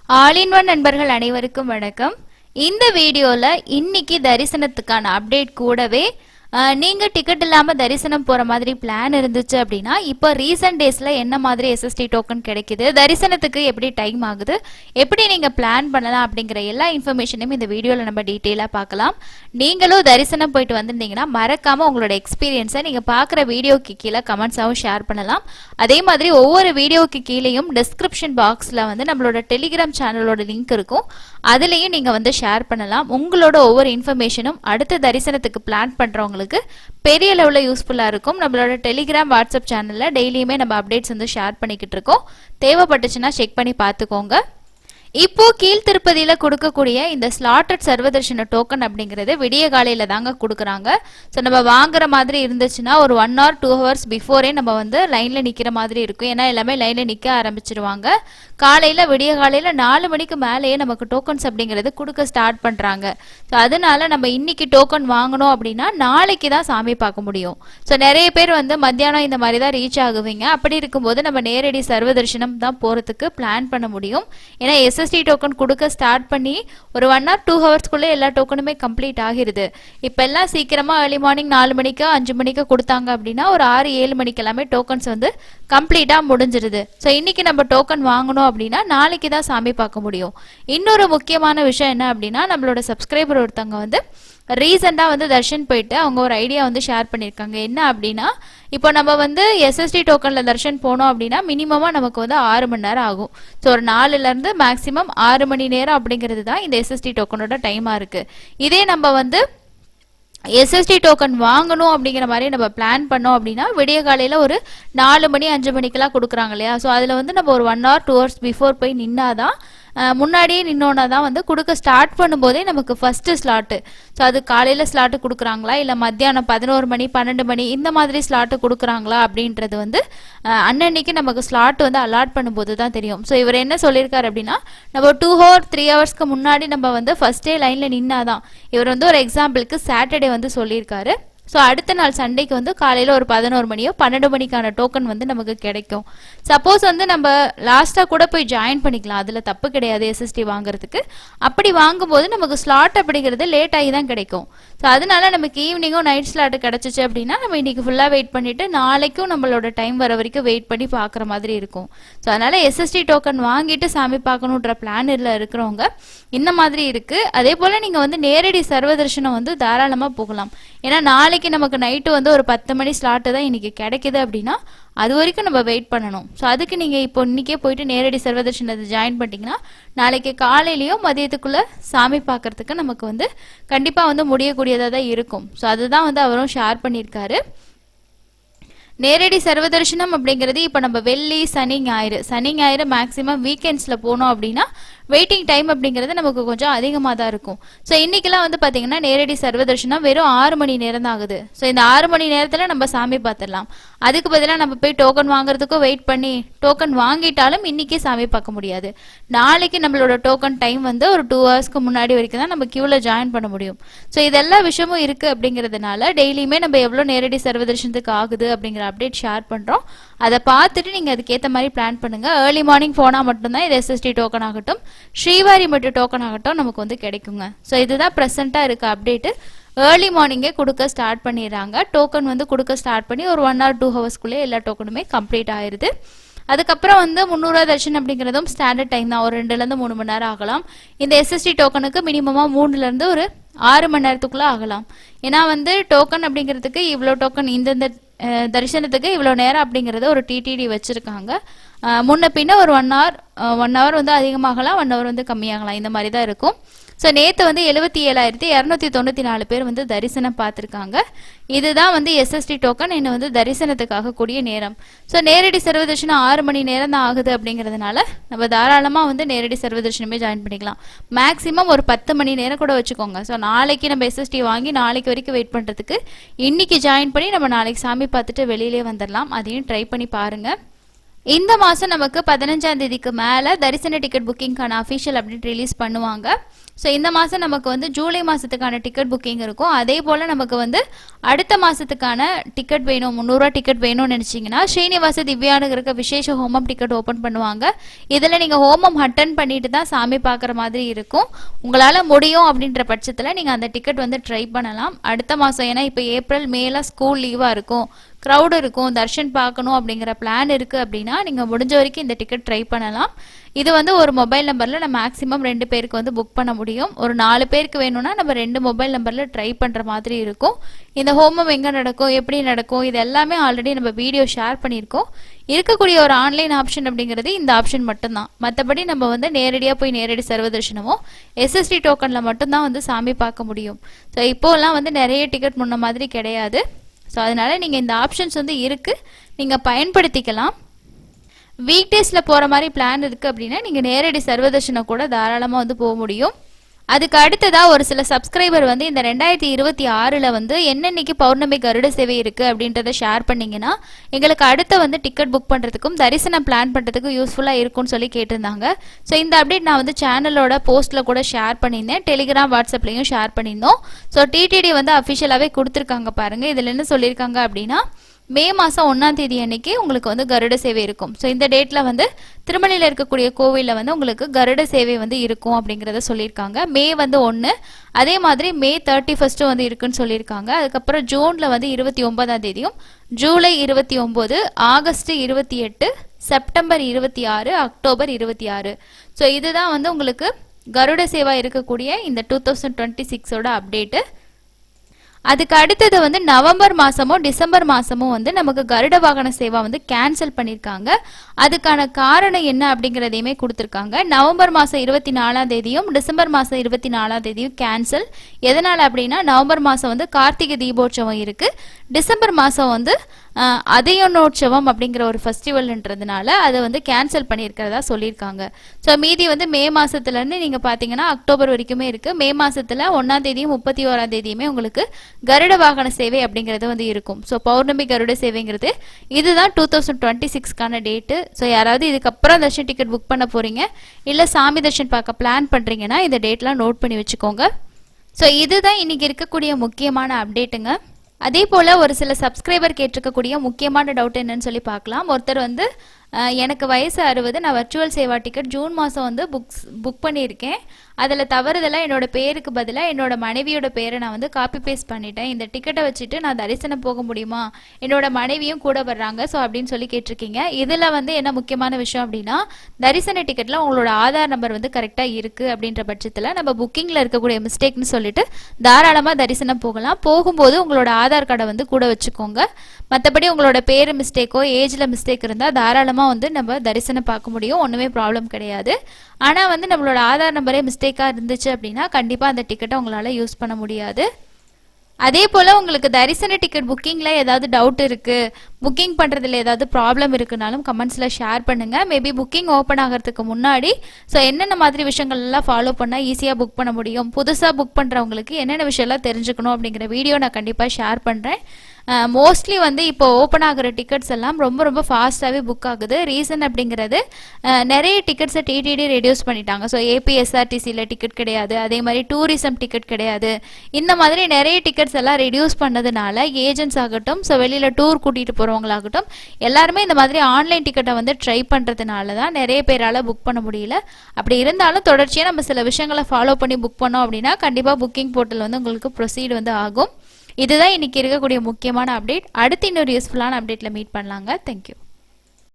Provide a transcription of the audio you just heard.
All in one நண்பர்கள் அனைவருக்கும் வணக்கம். இந்த வீடியோல இன்னைக்கு தரிசனத்துக்கான அப்டேட் கூடவே நீங்க டிக்கெட் இல்லாம தரிசனம் போற மாதிரி பிளான் இருந்துச்சு அப்படின்னா இப்போ ரீசன்ட் டேஸ்ல என்ன மாதிரி எஸ்எஸ்டி டோக்கன் கிடைக்குது, தரிசனத்துக்கு எப்படி டைம் ஆகுது, எப்படி நீங்க பிளான் பண்ணலாம் அப்படிங்கிற எல்லா இன்ஃபர்மேஷனையும் இந்த வீடியோல நம்ம டீட்டெயிலா பார்க்கலாம். நீங்களும் தரிசனம் போயிட்டு வந்திருந்தீங்கன்னா மறக்காம உங்களோட எக்ஸ்பீரியன்ஸை நீங்க பார்க்குற வீடியோக்கு கீழே கமெண்ட்ஸாகவும் ஷேர் பண்ணலாம். அதே மாதிரி ஒவ்வொரு வீடியோக்கு கீழேயும் டிஸ்கிரிப்ஷன் பாக்ஸ்ல வந்து நம்மளோட டெலிகிராம் சேனலோட லிங்க் இருக்கும், அதுலேயும் நீங்க வந்து ஷேர் பண்ணலாம். உங்களோட ஒவ்வொரு இன்ஃபர்மேஷனும் அடுத்த தரிசனத்துக்கு பிளான் பண்றவங்களுக்கு பெரிய லெவல்ல யூஸ்ஃபுல்லா இருக்கும். நம்மளோட டெலிகிராம் வாட்ஸ்அப் சேனல்ல டெய்லியுமே நம்ம அப்டேட்ஸ் வந்து ஷேர் பண்ணிக்கிட்டு இருக்கோம். தேவைப்பட்டுச்சுன்னா செக் பண்ணி பார்த்துக்கோங்க. இப்போ கீழ்த்திருப்பதியில கொடுக்கக்கூடிய இந்த ஸ்லாட்டட் சர்வதர்ஷன டோக்கன் அப்படிங்கிறது விடிய காலையில தாங்க கொடுக்குறாங்க. ஸோ நம்ம வாங்குற மாதிரி இருந்துச்சுன்னா ஒரு 1 or 2 hours பிஃபோரே நம்ம வந்து லைன்ல நிக்கிற மாதிரி இருக்கும். ஏன்னா எல்லாமே லைன்ல நிக்க ஆரம்பிச்சிருவாங்க. காலையில விடிய காலையில 4 மணிக்கு மேலேயே நமக்கு டோக்கன்ஸ் அப்படிங்கிறது கொடுக்க ஸ்டார்ட் பண்றாங்க. ஸோ அதனால நம்ம இன்னைக்கு டோக்கன் வாங்கணும் அப்படின்னா நாளைக்கு தான் சாமி பார்க்க முடியும். ஸோ நிறைய பேர் வந்து மத்தியானம் இந்த மாதிரி தான் ரீச் ஆகுவீங்க. அப்படி இருக்கும்போது நம்ம நேரடி சர்வதர்ஷனம் தான் போறதுக்கு பிளான் பண்ண முடியும். ஏன்னா எஸ்எஸ்டி டோக்கன் கொடுக்க ஸ்டார்ட் பண்ணி ஒரு 1 or 2 ஹவர்ஸ்க்குள்ளே எல்லா டோக்கனுமே கம்ப்ளீட் ஆகிருது. இப்போ எல்லாம் சீக்கிரமா ஏர்லி மார்னிங் 4 மணிக்கு 5 மணிக்கு கொடுத்தாங்க அப்படின்னா ஒரு 6-7 மணிக்கு எல்லாமே டோக்கன்ஸ் வந்து கம்ப்ளீட்டா முடிஞ்சிருது. ஸோ இன்னைக்கு நம்ம டோக்கன் வாங்கணும் அப்படின்னா நாளைக்கு தான் சாமி பார்க்க முடியும். இன்னொரு முக்கியமான விஷயம் என்ன அப்படின்னா, நம்மளோட சப்ஸ்கிரைபர் ஒருத்தவங்க வந்து ரீசெண்டாக வந்து தர்ஷன் போயிட்டு அவங்க ஒரு ஐடியா வந்து ஷேர் பண்ணியிருக்காங்க. என்ன அப்படின்னா, இப்போ நம்ம வந்து எஸ்எஸ்டி டோக்கனில் தர்ஷன் போனோம் அப்படின்னா மினிமமாக நமக்கு வந்து 6 மணி நேரம் ஆகும். ஸோ ஒரு 4லேருந்து மேக்ஸிமம் 6 மணி நேரம் அப்படிங்கிறது தான் இந்த எஸ்எஸ்டி டோக்கனோட டைமாக இருக்குது. இதே நம்ம வந்து எஸ்எஸ்டி டோக்கன் வாங்கணும் அப்படிங்கிற மாதிரி நம்ம பிளான் பண்ணோம் அப்படின்னா விடிய காலையில் ஒரு 4 மணி 5 மணிக்கெல்லாம் கொடுக்குறாங்க இல்லையா. ஸோ அதில் வந்து நம்ம ஒரு 1 or 2 hours பிஃபோர் போய் நின்னாதான், முன்னாடியே நின்னோன்னா தான் வந்து கொடுக்க ஸ்டார்ட் பண்ணும்போதே நமக்கு ஃபஸ்ட்டு ஸ்லாட்டு. ஸோ அது காலையில் ஸ்லாட்டு கொடுக்குறாங்களா இல்லை மத்தியானம் 11 மணி 12 மணி இந்த மாதிரி ஸ்லாட்டு கொடுக்குறாங்களா அப்படின்றது வந்து அன்னன்னைக்கு நமக்கு ஸ்லாட் வந்து அலாட் பண்ணும்போது தான் தெரியும். ஸோ இவர் என்ன சொல்லியிருக்காரு அப்படின்னா, நம்ம 2 or 3 ஹவர்ஸ்க்கு முன்னாடி நம்ம வந்து ஃபஸ்ட்டே லைனில் நின்னாதான். இவர் வந்து ஒரு எக்ஸாம்பிளுக்கு சாட்டர்டே வந்து சொல்லியிருக்காரு. ஸோ அடுத்த நாள் சண்டேக்கு வந்து காலையில் ஒரு 11 மணியோ 12 மணிக்கான டோக்கன் வந்து நமக்கு கிடைக்கும். சப்போஸ் வந்து நம்ம லாஸ்ட்டாக கூட போய் ஜாயின் பண்ணிக்கலாம், அதில் தப்பு கிடையாது எஸ்எஸ்டி வாங்குறதுக்கு. அப்படி வாங்கும்போது நமக்கு ஸ்லாட் அப்படிங்கிறது லேட் ஆகி தான் கிடைக்கும். ஸோ அதனால நமக்கு ஈவினிங்கும் நைட் ஸ்லாட்டு கிடச்சிச்சு அப்படின்னா நம்ம இன்னைக்கு ஃபுல்லாக வெயிட் பண்ணிட்டு நாளைக்கும் நம்மளோட டைம் வர வரைக்கும் வெயிட் பண்ணி பார்க்குற மாதிரி இருக்கும். ஸோ அதனால எஸ்எஸ்டி டோக்கன் வாங்கிட்டு சாமி பார்க்கணுன்ற பிளானில் இருக்கிறவங்க இந்த மாதிரி இருக்கு. அதே போல் நீங்கள் வந்து நேரடி சர்வதர்ஷனம் வந்து தாராளமாக போகலாம். ஏன்னா நாளைக்கு நமக்கு நைட்டு வந்து ஒரு 10 மணி ஸ்லாட்டு தான் இன்னைக்கு கிடைக்குது அப்படின்னா அது வரைக்கும் நம்ம வெயிட் பண்ணணும். ஸோ அதுக்கு நீங்கள் இப்போ இன்னைக்கே போயிட்டு நேரடி சர்வதர்ஷனத்தை ஜாயின் பண்ணிட்டீங்கன்னா நாளைக்கு காலையிலையும் மதியத்துக்குள்ளே சாமி பார்க்கறதுக்கு நமக்கு வந்து கண்டிப்பாக வந்து முடியக்கூடியதாக தான் இருக்கும். ஸோ அதுதான் வந்து அவரும் ஷேர் பண்ணியிருக்காரு. நேரடி சர்வதர்ஷனம் அப்படிங்கிறது இப்போ நம்ம வெள்ளி சனி ஞாயிறு மேக்ஸிமம் வீக்கெண்ட்ஸில் போனோம் அப்படின்னா வெயிட்டிங் டைம் அப்படிங்கிறது நமக்கு கொஞ்சம் அதிகமாக தான் இருக்கும். ஸோ இன்றைக்கெல்லாம் வந்து பார்த்தீங்கன்னா நேரடி சர்வதர்ஷனம் வெறும் 6 மணி நேரம் தான் ஆகுது. ஸோ இந்த 6 மணி நேரத்தில் நம்ம சாமி பார்த்துடலாம். அதுக்கு பதிலாக நம்ம போய் டோக்கன் வாங்குறதுக்கும் வெயிட் பண்ணி டோக்கன் வாங்கிட்டாலும் இன்றைக்கி சாமி பார்க்க முடியாது. நாளைக்கு நம்மளோட டோக்கன் டைம் வந்து ஒரு 2 ஹவர்ஸ்க்கு முன்னாடி வரைக்கும் தான் நம்ம கியூவில் ஜாயின் பண்ண முடியும். ஸோ இதெல்லா விஷயமும் இருக்குது அப்படிங்கிறதுனால டெய்லியுமே நம்ம எவ்வளோ நேரடி சர்வதர்ஷனத்துக்கு ஆகுது அப்படிங்கிற அப்டேட் ஷேர் பண்ணுறோம். அதை பார்த்துட்டு நீங்கள் அதுக்கேற்ற மாதிரி பிளான் பண்ணுங்கள். ஏர்லி மார்னிங் போனால் மட்டும்தான் இது எஸ்எஸ்டி டோக்கன் ஆகட்டும் ஸ்ரீவாரி மட்டும் டோக்கன் ஆகட்டும் நமக்கு வந்து கிடைக்குங்க. ஸோ இதுதான் ப்ரெசென்ட்டாக இருக்க அப்டேட்டு. ஏர்லி மார்னிங்கே கொடுக்க ஸ்டார்ட் பண்ணிடுறாங்க. டோக்கன் வந்து கொடுக்க ஸ்டார்ட் பண்ணி ஒரு 1 or 2 ஹவர்ஸ்க்குள்ளே எல்லா டோக்கனுமே கம்ப்ளீட் ஆயிடுது. அதுக்கப்புறம் வந்து 300 தர்ஷன் அப்படிங்கிறதும் ஸ்டாண்டர்ட் டைம் தான், ஒரு 2லேருந்து 3 மணி நேரம் ஆகலாம். இந்த எஸ்எஸ்டி டோக்கனுக்கு மினிமமாக 3லேருந்து ஒரு 6 மணி நேரத்துக்குள்ளே ஆகலாம். ஏன்னா வந்து டோக்கன் அப்படிங்கிறதுக்கு இவ்வளோ டோக்கன் இந்தந்த தரிசனத்துக்கு இவ்வளோ நேரம் அப்படிங்கிறத ஒரு டிடிடி வச்சுருக்காங்க. முன்ன பின்ன ஒரு 1 hour வந்து அதிகமாகலாம், 1 hour வந்து கம்மியாகலாம், இந்த மாதிரி தான் இருக்கும். ஸோ நேற்று வந்து 77,294 பேர் வந்து தரிசனம் பார்த்துருக்காங்க. இதுதான் வந்து எஸ்எஸ்டி டோக்கன் இன்னும் வந்து தரிசனத்துக்காக கூடிய நேரம். ஸோ நேரடி சர்வதர்ஷனம் 6 மணி நேரம் தான் ஆகுது அப்படிங்கிறதுனால நம்ம தாராளமாக வந்து நேரடி சர்வதர்ஷனமே ஜாயின் பண்ணிக்கலாம். மேக்ஸிமம் ஒரு 10 மணி நேரம் கூட வச்சுக்கோங்க. ஸோ நாளைக்கு நம்ம எஸ்எஸ்டி வாங்கி நாளைக்கு வரைக்கும் வெயிட் பண்ணுறதுக்கு இன்னைக்கு ஜாயின் பண்ணி நம்ம நாளைக்கு சாமி பார்த்துட்டு வெளியிலே வந்துடலாம். அதையும் ட்ரை பண்ணி பாருங்கள். இந்த மாதம் நமக்கு 15ஆம் தேதிக்கு மேலே தரிசன டிக்கெட் புக்கிங்கான அஃபிஷியல் அப்டேட் ரிலீஸ் பண்ணுவாங்க. ஸோ இந்த மாதம் நமக்கு வந்து ஜூலை மாதத்துக்கான டிக்கெட் புக்கிங் இருக்கும். அதே போல் நமக்கு வந்து அடுத்த மாதத்துக்கான டிக்கெட் வேணும், 300 டிக்கெட் வேணும்னு நினச்சிங்கன்னா ஸ்ரீனிவாச திவ்யானுக்கு விசேஷ ஹோமம் டிக்கெட் ஓப்பன் பண்ணுவாங்க. இதில் நீங்கள் ஹோமம் அட்டன் பண்ணிட்டு தான் சாமி பார்க்குற மாதிரி இருக்கும். உங்களால் முடியும் அப்படின்ற பட்சத்தில் நீங்கள் அந்த டிக்கெட் வந்து ட்ரை பண்ணலாம் அடுத்த மாதம். ஏன்னா இப்போ ஏப்ரல் மேல ஸ்கூல் லீவாக இருக்கும், க்ரௌடு இருக்கும், தர்ஷன் பார்க்கணும் அப்படிங்கிற பிளான் இருக்குது அப்படின்னா நீங்கள் முடிஞ்ச வரைக்கும் இந்த டிக்கெட் ட்ரை பண்ணலாம். இது வந்து ஒரு மொபைல் நம்பரில் நம்ம மேக்ஸிமம் 2 பேருக்கு வந்து புக் பண்ண முடியும். ஒரு 4 பேருக்கு வேணும்னா நம்ம 2 மொபைல் நம்பரில் ட்ரை பண்ணுற மாதிரி இருக்கும். இந்த ஹோமம் எங்கே நடக்கும், எப்படி நடக்கும், இது எல்லாமே ஆல்ரெடி நம்ம வீடியோ ஷேர் பண்ணியிருக்கோம். இருக்கக்கூடிய ஒரு ஆன்லைன் ஆப்ஷன் அப்படிங்கிறது இந்த ஆப்ஷன் மட்டும்தான். மற்றபடி நம்ம வந்து நேரடியாக போய் நேரடி சர்வ தரிசனமோ SSD டோக்கனில் மட்டும்தான் வந்து சாமி பார்க்க முடியும். ஸோ இப்போலாம் வந்து நிறைய டிக்கெட் முன்ன மாதிரி கிடையாது. ஸோ அதனால் நீங்கள் இந்த ஆப்ஷன்ஸ் வந்து இருக்குது, நீங்கள் பயன்படுத்திக்கலாம். வீக் டேஸில் போகிற மாதிரி பிளான் இருக்குது அப்படின்னா நீங்கள் நேரடி சர்வதர்ஷனம் கூட தாராளமாக வந்து போக முடியும். அதுக்கு அடுத்ததாக ஒரு சில சப்ஸ்கிரைபர் வந்து இந்த 2026 வந்து என்னென்னைக்கு பௌர்ணமி கருட சேவை இருக்குது அப்படின்றத ஷேர் பண்ணிங்கன்னா எங்களுக்கு அடுத்த வந்து டிக்கெட் புக் பண்ணுறதுக்கும் தரிசனம் பிளான் பண்ணுறதுக்கும் யூஸ்ஃபுல்லாக இருக்கும்னு சொல்லி கேட்டிருந்தாங்க. ஸோ இந்த அப்டேட் நான் வந்து சேனலோட போஸ்ட்டில் கூட ஷேர் பண்ணியிருந்தேன், டெலிகிராம் வாட்ஸ்அப்லேயும் ஷேர் பண்ணியிருந்தோம். ஸோ டிடிடி வந்து அஃபிஷியலாகவே கொடுத்துருக்காங்க பாருங்கள். இதில் என்ன சொல்லியிருக்காங்க அப்படின்னா மே மாதம் 1ஆம் தேதி அன்னைக்கு உங்களுக்கு வந்து கருட சேவை இருக்கும். ஸோ இந்த டேட்டில் வந்து திருமலையில் இருக்கக்கூடிய கோவிலில் வந்து உங்களுக்கு கருட சேவை வந்து இருக்கும் அப்படிங்கிறத சொல்லியிருக்காங்க. மே வந்து 1, அதே மாதிரி மே 31 வந்து இருக்குன்னு சொல்லியிருக்காங்க. அதுக்கப்புறம் ஜூனில் வந்து 29ஆம் தேதியும், July 29, August 28, September 26, October 26. So இதுதான் வந்து உங்களுக்கு கருட சேவா இருக்கக்கூடிய இந்த 2026ஓட அப்டேட்டு. அதுக்கு அடுத்தது வந்து நவம்பர் மாதமும் டிசம்பர் மாதமும் வந்து நமக்கு கருட வாகன சேவா வந்து கேன்சல் பண்ணியிருக்காங்க. அதுக்கான காரணம் என்ன அப்படிங்கிறதையுமே கொடுத்துருக்காங்க. நவம்பர் மாதம் 24ஆம் தேதியும் டிசம்பர் மாதம் 24ஆம் தேதியும் கேன்சல். எதனால் அப்படின்னா நவம்பர் மாதம் வந்து கார்த்திகை தீபோற்சவம் இருக்குது, டிசம்பர் மாதம் வந்து அதயோனோற்சவம் அப்படிங்கிற ஒரு ஃபெஸ்டிவல்ன்றதுனால அதை வந்து கேன்சல் பண்ணியிருக்கிறதா சொல்லியிருக்காங்க. ஸோ மீதி வந்து மே மாதத்துலேருந்து நீங்கள் பார்த்தீங்கன்னா அக்டோபர் வரைக்குமே இருக்குது. மே மாதத்தில் 1ஆம் தேதியும் 31ஆம் தேதியுமே உங்களுக்கு கருட வாகன சேவை அப்படிங்கிறது வந்து இருக்கும். ஸோ பௌர்ணமி கருட சேவைங்கிறது இதுதான் 2026க்கான டேட்டு. ஸோ யாராவது இதுக்கப்புறம் தர்ஷன் டிக்கெட் புக் பண்ண போகிறீங்க இல்லை சாமி தர்ஷன் பார்க்க பிளான் பண்ணுறீங்கன்னா இந்த டேட்லாம் நோட் பண்ணி வச்சுக்கோங்க. ஸோ இதுதான் இன்றைக்கி இருக்கக்கூடிய முக்கியமான அப்டேட்டுங்க. அதே போல் ஒரு சில சப்ஸ்கிரைபர் கேட்டிருக்கக்கூடிய முக்கியமான டவுட் என்னன்னு சொல்லி பார்க்கலாம். ஒருத்தர் வந்து எனக்கு வயசு 60, நான் வர்ச்சுவல் சேவா டிக்கெட் ஜூன் மாதம் வந்து புக் பண்ணியிருக்கேன். அதில் தவறுதலாக என்னோட பேருக்கு பதிலாக என்னோட மனைவியோட பேரை நான் வந்து காப்பி பேஸ்ட் பண்ணிட்டேன். இந்த டிக்கெட்டை வச்சுட்டு நான் தரிசனம் போக முடியுமா, என்னோட மனைவியும் கூட வர்றாங்க ஸோ அப்படின்னு சொல்லி கேட்டிருக்கீங்க. இதில் வந்து என்ன முக்கியமான விஷயம் அப்படின்னா தரிசன டிக்கெட்டில் உங்களோட ஆதார் நம்பர் வந்து கரெக்டாக இருக்குது அப்படின்ற பட்சத்தில் நம்ம புக்கிங்கில் இருக்கக்கூடிய மிஸ்டேக்னு சொல்லிட்டு தாராளமாக தரிசனம் போகலாம். போகும்போது உங்களோட ஆதார் கார்டை வந்து கூட வச்சுக்கோங்க. மற்றபடி உங்களோட பேர் மிஸ்டேக்கோ ஏஜில் மிஸ்டேக் இருந்தால் தாராளமாக வந்து நம்ம தரிசனம் பார்க்க முடியும், ஒன்றுமே ப்ராப்ளம் கிடையாது. ஆனால் வந்து நம்மளோட ஆதார் நம்பரே மிஸ்டேக்காக இருந்துச்சு அப்படின்னா கண்டிப்பாக அந்த டிக்கெட்டை உங்களால் யூஸ் பண்ண முடியாது. அதே போல் உங்களுக்கு தரிசன டிக்கெட் புக்கிங்கில் ஏதாவது டவுட் இருக்குது, புக்கிங் பண்ணுறதுல ஏதாவது ப்ராப்ளம் இருக்குனாலும் கமெண்ட்ஸில் ஷேர் பண்ணுங்கள். மேபி புக்கிங் ஓப்பன் ஆகிறதுக்கு முன்னாடி ஸோ என்னென்ன மாதிரி விஷயங்கள்லாம் ஃபாலோ பண்ணால் ஈஸியாக புக் பண்ண முடியும், புதுசாக புக் பண்ணுறவங்களுக்கு என்னென்ன விஷயம்லாம் தெரிஞ்சுக்கணும் அப்படிங்கிற வீடியோ நான் கண்டிப்பாக ஷேர் பண்ணுறேன். மோஸ்ட்லி வந்து இப்போ ஓப்பன் ஆகிற டிக்கெட்ஸ் எல்லாம் ரொம்ப ஃபாஸ்ட்டாகவே புக் ஆகுது. ரீசன் அப்படிங்கிறது நிறைய டிக்கெட்ஸை டிடிடி ரெடியூஸ் பண்ணிட்டாங்க. ஸோ ஏபிஎஸ்ஆர்டிசியில் டிக்கெட் கிடையாது, அதே மாதிரி டூரிசம் டிக்கெட் கிடையாது. இந்த மாதிரி நிறைய டிக்கெட்ஸ் எல்லாம் ரெடியூஸ் பண்ணதுனால ஏஜென்ட்ஸ் ஆகட்டும், ஸோ வெளியில் டூர் கூட்டிகிட்டு போகிறவங்களாகட்டும் எல்லாருமே இந்த மாதிரி ஆன்லைன் டிக்கெட்டை வந்து ட்ரை பண்ணுறதுனால தான் நிறைய பேரால் புக் பண்ண முடியல. அப்படி இருந்தாலும் தொடர்ச்சியாக நம்ம சில விஷயங்களை ஃபாலோ பண்ணி புக் பண்ணோம் அப்படின்னா கண்டிப்பாக புக்கிங் போர்ட்டல் வந்து உங்களுக்கு ப்ரொசீட் வந்து ஆகும். இதுதான் இன்னைக்கு இருக்கக்கூடிய முக்கியமான அப்டேட். அடுத்து இன்னொரு யூஸ்ஃபுல்லான அப்டேட்டில் மீட் பண்ணலாங்க. தேங்க்யூ.